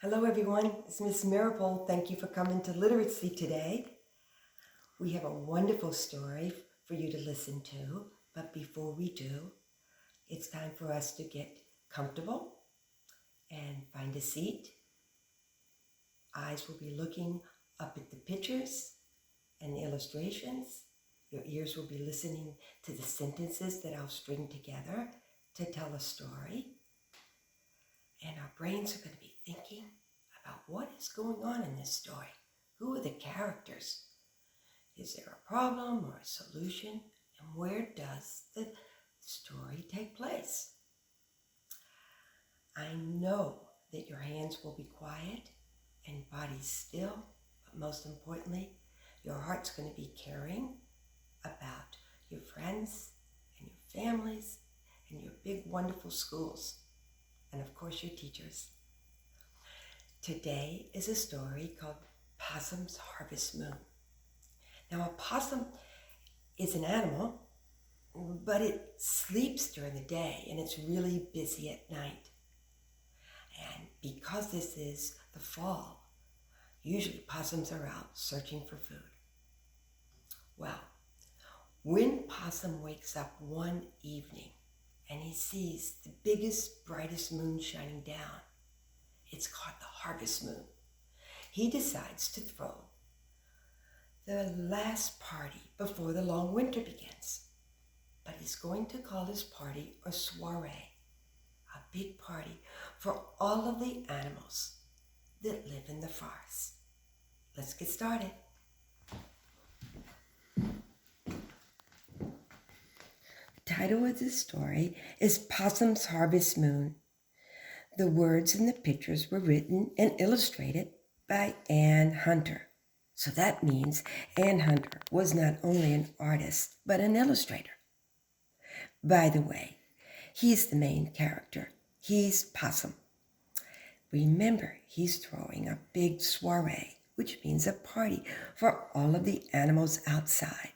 Hello everyone, it's Miss Meropol. Thank you for coming to Literacy today. We have a wonderful story for you to listen to, but before we do, it's time for us to get comfortable and find a seat. Eyes will be looking up at the pictures and the illustrations. Your ears will be listening to the sentences that I'll string together to tell a story. And our brains are going to be thinking about what is going on in this story. Who are the characters? Is there a problem or a solution? And where does the story take place? I know that your hands will be quiet and bodies still, but most importantly, your heart's going to be caring about your friends and your families and your big, wonderful schools, and of course, your teachers. Today is a story called Possum's Harvest Moon. Now, a possum is an animal, but it sleeps during the day and it's really busy at night. And because this is the fall, usually possums are out searching for food. Well, when Possum wakes up one evening and he sees the biggest, brightest moon shining down, it's called the harvest moon, he decides to throw the last party before the long winter begins. But he's going to call his party a soiree, a big party for all of the animals that live in the forest. Let's get started. The title of this story is Possum's Harvest Moon. The words in the pictures were written and illustrated by Ann Hunter. So that means Ann Hunter was not only an artist, but an illustrator. By the way, he's the main character. He's Possum. Remember, he's throwing a big soiree, which means a party for all of the animals outside.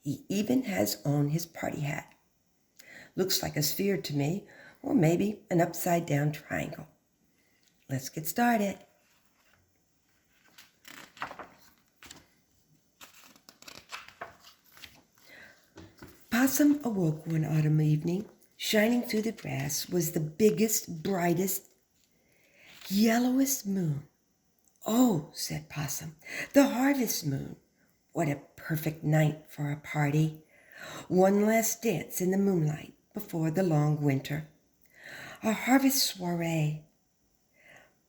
He even has on his party hat. Looks like a sphere to me, or maybe an upside down triangle. Let's get started. Possum awoke one autumn evening. Shining through the grass was the biggest, brightest, yellowest moon. "Oh," said Possum, "the harvest moon. What a perfect night for a party. One last dance in the moonlight before the long winter. A harvest soiree."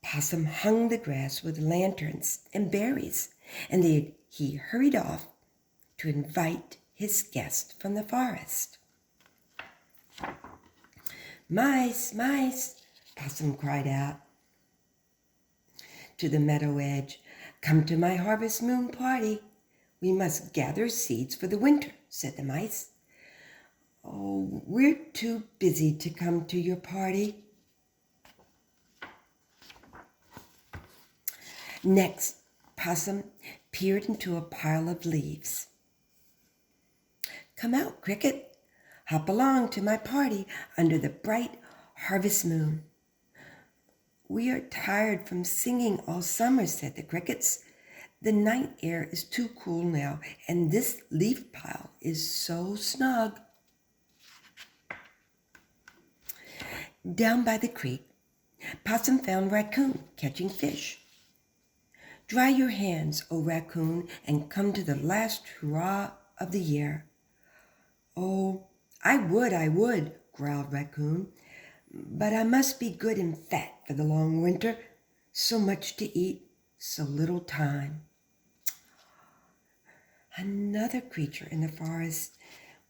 Possum hung the grass with lanterns and berries, and he hurried off to invite his guest from the forest. "Mice, mice," Possum cried out to the meadow edge. "Come to my harvest moon party. We must gather seeds for the winter," said the mice. "Oh, we're too busy to come to your party." Next, Possum peered into a pile of leaves. "Come out, Cricket. Hop along to my party under the bright harvest moon." "We are tired from singing all summer," said the crickets. "The night air is too cool now, and this leaf pile is so snug." Down by the creek, Possum found Raccoon catching fish. "Dry your hands, O Raccoon, and come to the last hurrah of the year." "Oh, I would," growled Raccoon, "but I must be good and fat for the long winter. So much to eat, so little time." Another creature in the forest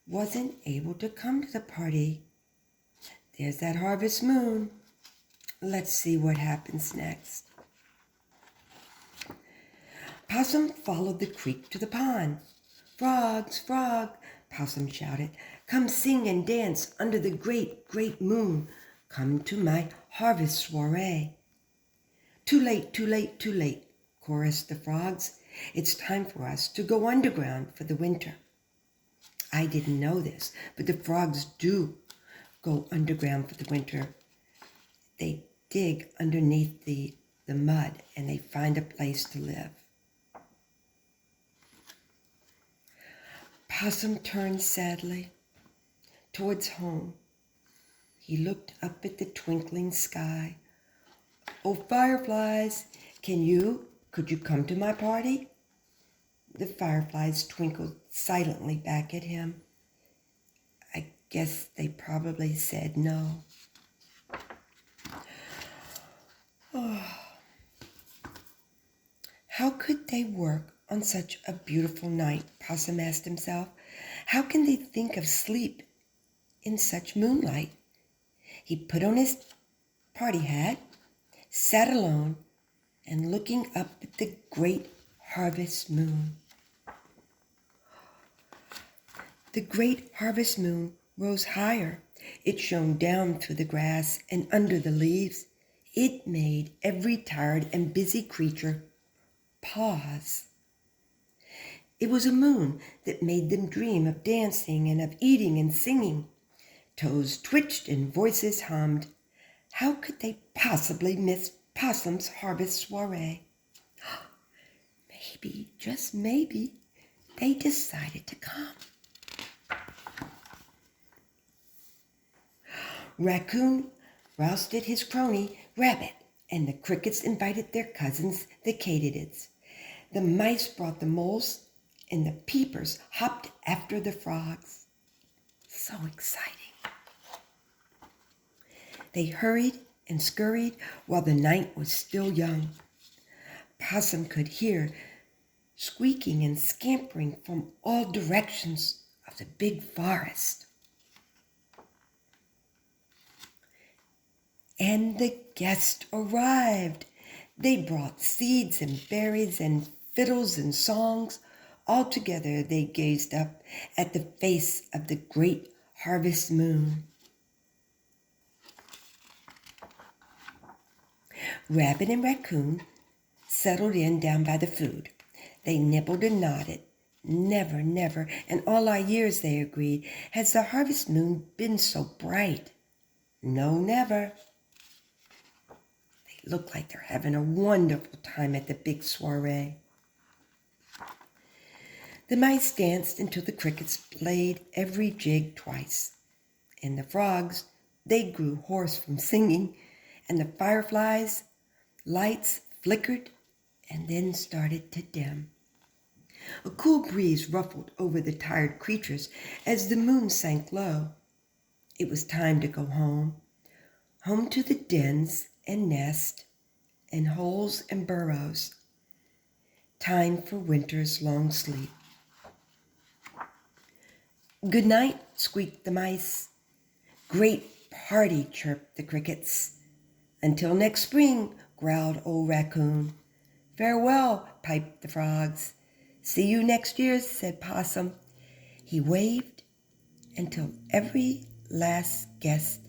wasn't able to come to the party. There's that harvest moon. Let's see what happens next. Possum followed the creek to the pond. "Frogs, frog," Possum shouted, "come sing and dance under the great, great moon. Come to my harvest soiree." "Too late, too late, too late," chorused the frogs. "It's time for us to go underground for the winter." I didn't know this, but the frogs do go underground for the winter. They dig underneath the the mud and they find a place to live. Possum turned sadly towards home. He looked up at the twinkling sky. "Oh, fireflies, could you come to my party?" The fireflies twinkled silently back at him. I guess they probably said no. Oh, how could they work on such a beautiful night? Possum asked himself. How can they think of sleep in such moonlight? He put on his party hat, sat alone, and looking up at the great harvest moon. The great harvest moon rose higher. It shone down through the grass and under the leaves. It made every tired and busy creature pause. It was a moon that made them dream of dancing and of eating and singing. Toes twitched and voices hummed. How could they possibly miss Possum's harvest soiree? Maybe, just maybe, they decided to come. Raccoon rousted his crony, Rabbit, and the crickets invited their cousins, the katydids. The mice brought the moles, and the peepers hopped after the frogs. So exciting. They hurried and scurried while the night was still young. Possum could hear squeaking and scampering from all directions of the big forest. And the guests arrived. They brought seeds and berries and fiddles and songs. All together they gazed up at the face of the great harvest moon. Rabbit and Raccoon settled in down by the food. They nibbled and nodded. Never, never, in all our years, they agreed, has the harvest moon been so bright. No, never. They look like they're having a wonderful time at the big soiree. The mice danced until the crickets played every jig twice. And the frogs, they grew hoarse from singing. And the fireflies' lights flickered and then started to dim. A cool breeze ruffled over the tired creatures as the moon sank low. It was time to go home, home to the dens and nests and holes and burrows. Time for winter's long sleep. Good night, squeaked the mice. Great party, chirped the crickets. Until next spring, growled old Raccoon. Farewell, piped the frogs. See you next year, said Possum. He waved until every last guest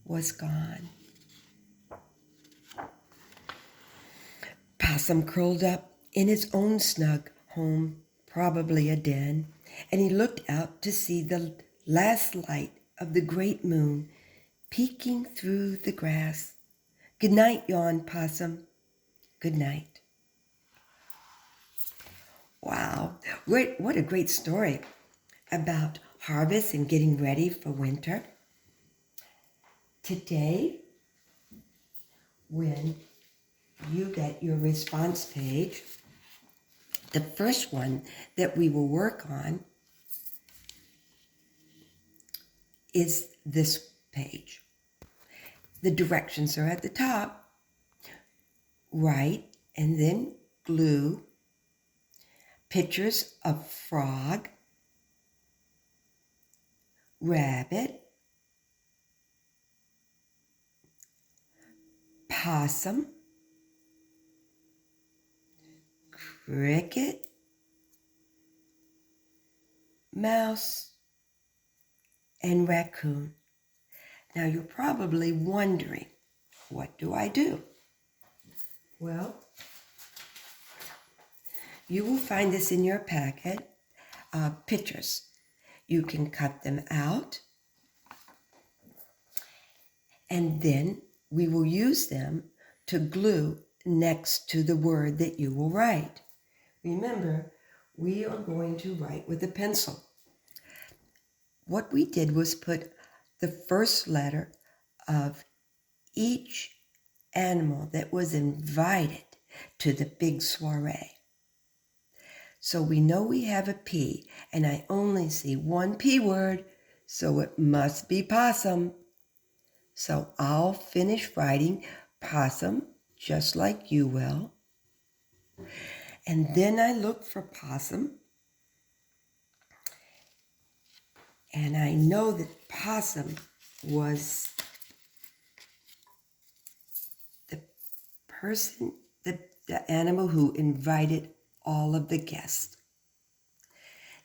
was gone. Possum curled up in his own snug home, probably a den, and he looked out to see the last light of the great moon peeking through the grass. Good night, yawned Possum. Good night. Wow, what a great story about harvest and getting ready for winter. Today, when you get your response page, the first one that we will work on is this page. The directions are at the top. Write and then glue pictures of frog, rabbit, possum, cricket, mouse, and raccoon. Now you're probably wondering, what do I do? Well, you will find this in your packet, pictures. You can cut them out, and then we will use them to glue next to the word that you will write. Remember, we are going to write with a pencil. What we did was put the first letter of each animal that was invited to the big soiree. So we know we have a P, and I only see one P word, so it must be possum. So I'll finish writing possum just like you will. And then I look for possum, and I know that possum was the person, the animal who invited all of the guests.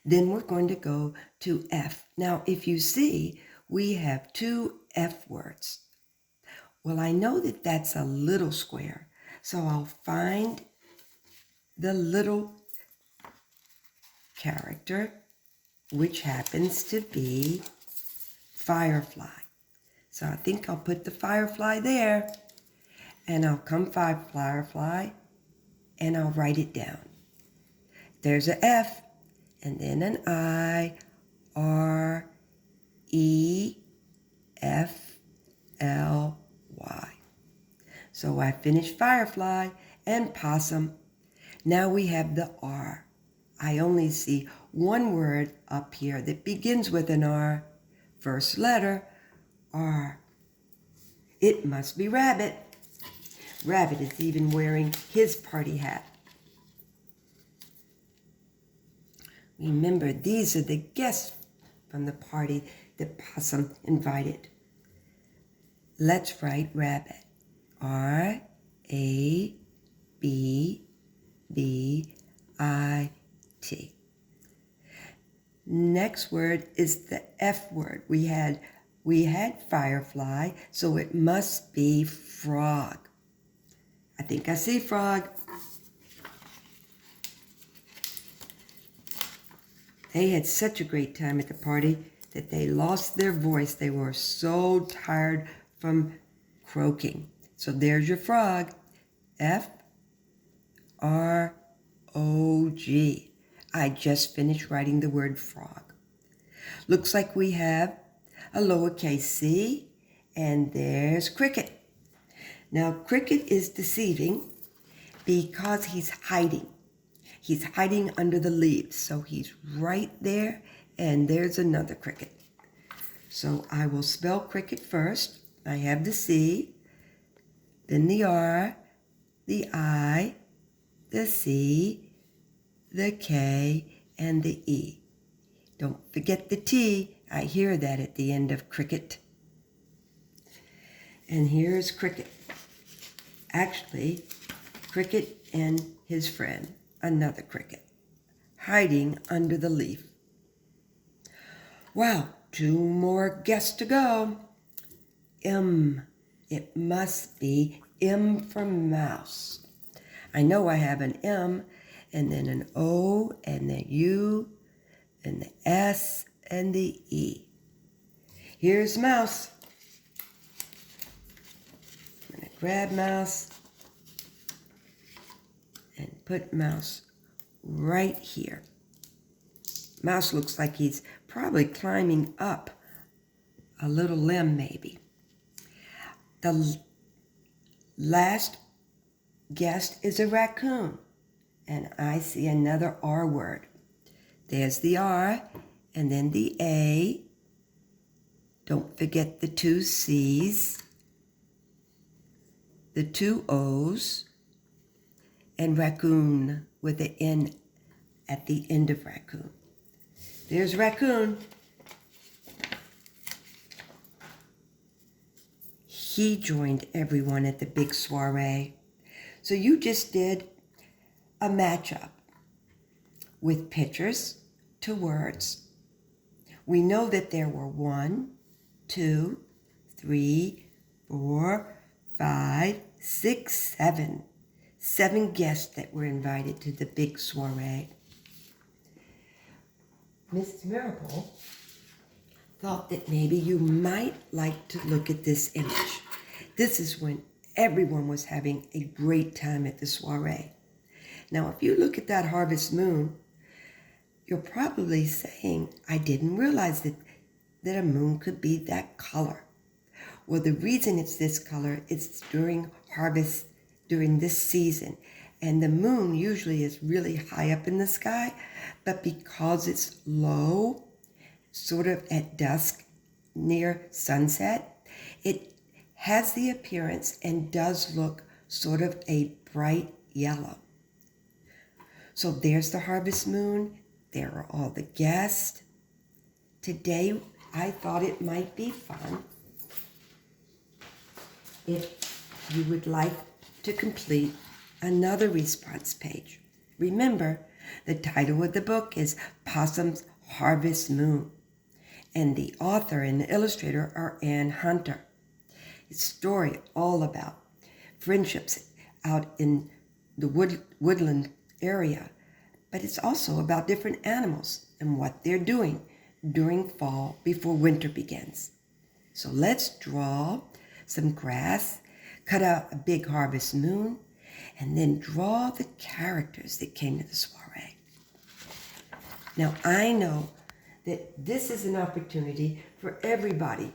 Then we're going to go to F. Now, if you see, we have two F words. Well, I know that that's a little square, so I'll find the little character, which happens to be firefly. So I think I'll put the firefly there, and I'll come firefly, and I'll write it down. There's a F, and then an I, R, E, F, L, Y. So I finished firefly and possum. Now we have the R. I only see one word up here that begins with an R. First letter, R. It must be rabbit. Rabbit is even wearing his party hat. Remember, these are the guests from the party that Possum invited. Let's write rabbit. R-A-B-B-I-T. Next word is the F word. We had firefly, so it must be frog. I think I see frog. They had such a great time at the party that they lost their voice. They were so tired from croaking. So there's your frog. F-R-O-G. I just finished writing the word frog. Looks like we have a lowercase c, and there's cricket. Now, cricket is deceiving because he's hiding. He's hiding under the leaves, so he's right there, and there's another cricket. So I will spell cricket first. I have the C, then the R, the I, the C, the K, and the E. Don't forget the T. I hear that at the end of cricket. And here's cricket. Actually, cricket and his friend, another cricket, hiding under the leaf. Wow, 2 more guests to go. M. It must be M for mouse. I know I have an M, and then an O, and the U, and the S, and the E. Here's mouse. I'm going to grab mouse and put mouse right here. Mouse looks like he's probably climbing up a little limb maybe. The last guest is a raccoon, and I see another R word. There's the R, and then the A. Don't forget the 2 C's, the 2 O's, and raccoon with the N at the end of raccoon. There's raccoon. He joined everyone at the big soiree. So you just did a matchup with pictures to words. We know that there were 1, 2, 3, 4, 5, 6, 7 guests that were invited to the big soiree. Mrs. Meropol thought that maybe you might like to look at this image. This is when everyone was having a great time at the soiree. Now, if you look at that harvest moon, you're probably saying, I didn't realize that a moon could be that color. Well, the reason it's this color, it's during harvest, during this season. And the moon usually is really high up in the sky, but because it's low, sort of at dusk, near sunset, it has the appearance and does look sort of a bright yellow. So there's the harvest moon. There are all the guests. Today, I thought it might be fun if you would like to complete another response page. Remember, the title of the book is Possum's Harvest Moon, and the author and the illustrator are Ann Hunter. It's a story all about friendships out in the woodland area, but it's also about different animals and what they're doing during fall before winter begins. So let's draw some grass, cut out a big harvest moon, and then draw the characters that came to the soiree. Now, I know that this is an opportunity for everybody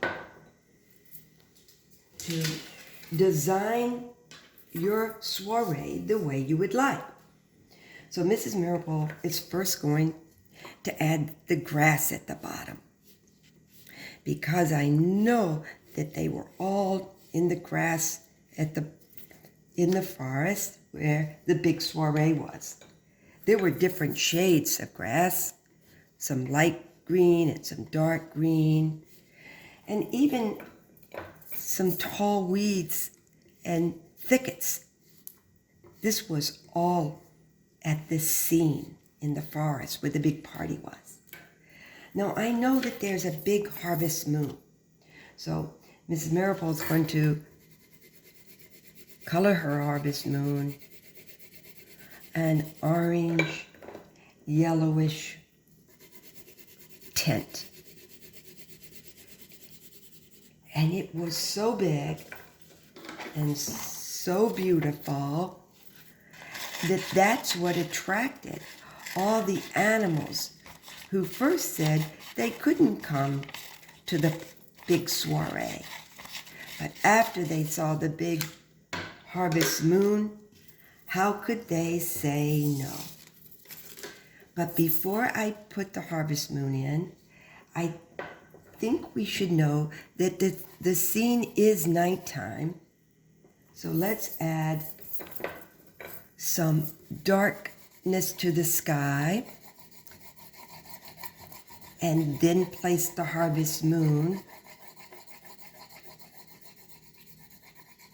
to design your soiree the way you would like. So Mrs. Meropol is first going to add the grass at the bottom, because I know that they were all in the grass in the forest where the big soiree was. There were different shades of grass, some light green and some dark green, and even some tall weeds and thickets. This was all at this scene in the forest where the big party was. Now, I know that there's a big harvest moon. So Mrs. Meropol is going to color her harvest moon an orange, yellowish tint. And it was so big and so beautiful that that's what attracted all the animals who first said they couldn't come to the big soiree. But after they saw the big harvest moon, how could they say no? But before I put the harvest moon in, I think we should know that the scene is nighttime. So let's add some darkness to the sky, and then place the harvest moon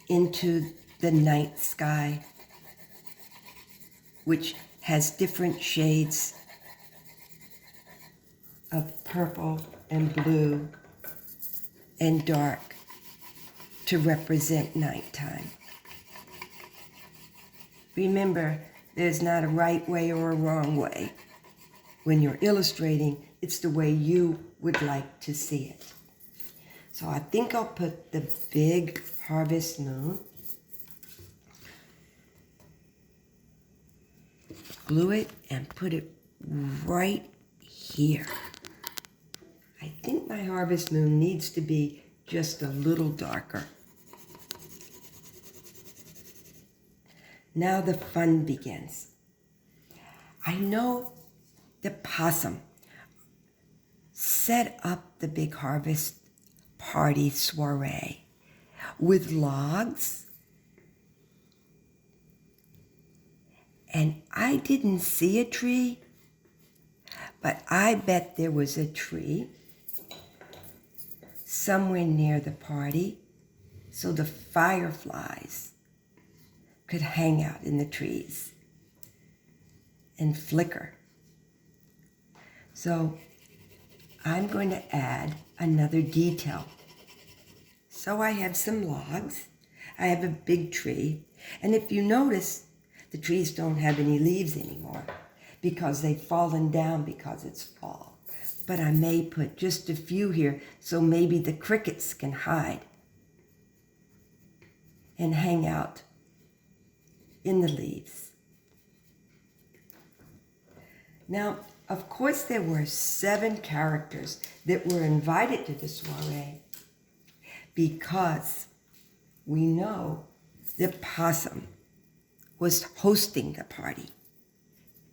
into the night sky, which has different shades of purple and blue and dark to represent nighttime. Remember, there's not a right way or a wrong way. When you're illustrating, it's the way you would like to see it. So I think I'll put the big harvest moon, glue it and put it right here. I think my harvest moon needs to be just a little darker. Now the fun begins. I know the possum set up the big harvest party soiree with logs, and I didn't see a tree, but I bet there was a tree somewhere near the party so the fireflies could hang out in the trees and flicker. So I'm going to add another detail. So I have some logs, I have a big tree, and if you notice, the trees don't have any leaves anymore because they've fallen down because it's fall. But I may put just a few here so maybe the crickets can hide. and hang out in the leaves. Now, of course, there were 7 characters that were invited to the soiree because we know that Possum was hosting the party.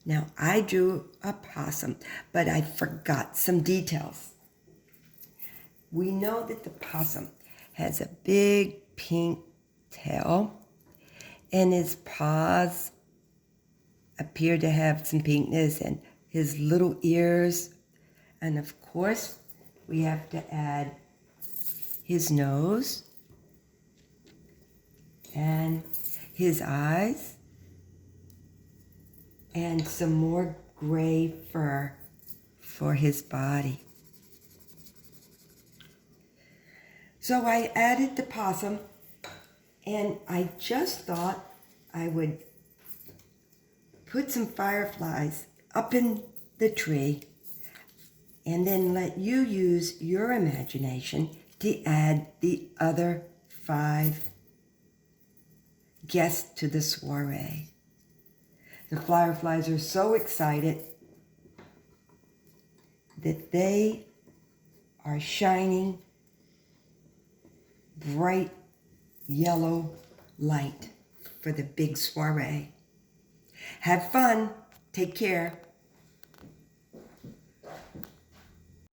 Now, I drew a possum, but I forgot some details. We know that the possum has a big pink tail, and his paws appear to have some pinkness, and his little ears. And of course, we have to add his nose and his eyes and some more gray fur for his body. So I added the possum, and I just thought I would put some fireflies up in the tree and then let you use your imagination to add the other 5 guests to the soiree. The fireflies are so excited that they are shining bright yellow light for the big soiree. Have fun. Take care.